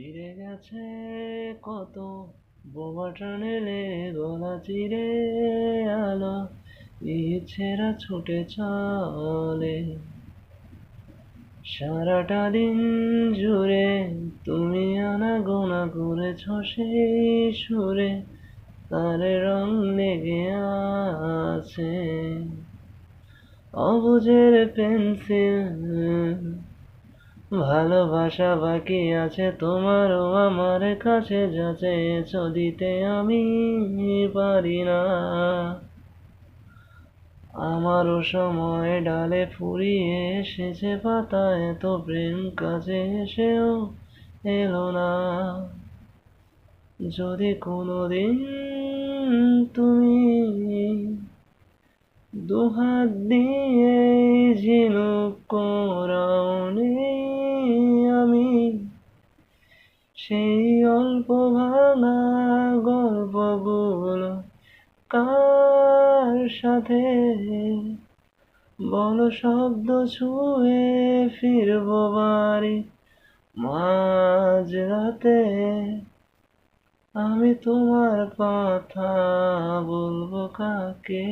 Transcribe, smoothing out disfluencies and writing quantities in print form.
ছিঁড়ে গেছে কত বোমা টানেলে গলা চিরে আলো ইচ্ছেরা ছুটে চলে সারাটা দিন জুড়ে তুমি আনাগোনা করেছ সেই সুরে তার রং লেগে আছে অবুঝের পেন্সিল ভালোবাসা বাকি আছে তোমারও আমার কাছে যা চেয়েছ দিতে আমি পারি না আমারও সময় ডালে ফুরিয়ে এসেছে পাতা এত প্রেম কাছে এসেও এলো না যদি কোনোদিন তুমি দুহাত দিয়ে ঝিনুক কোরাওনি আমি সেই অল্প ভাঙা গল্পগুলো কার সাথে বলো শব্দ ছুঁয়ে ফিরবো বাড়ি মাঝরাতে আমি তোমার কথা বলবো কাকে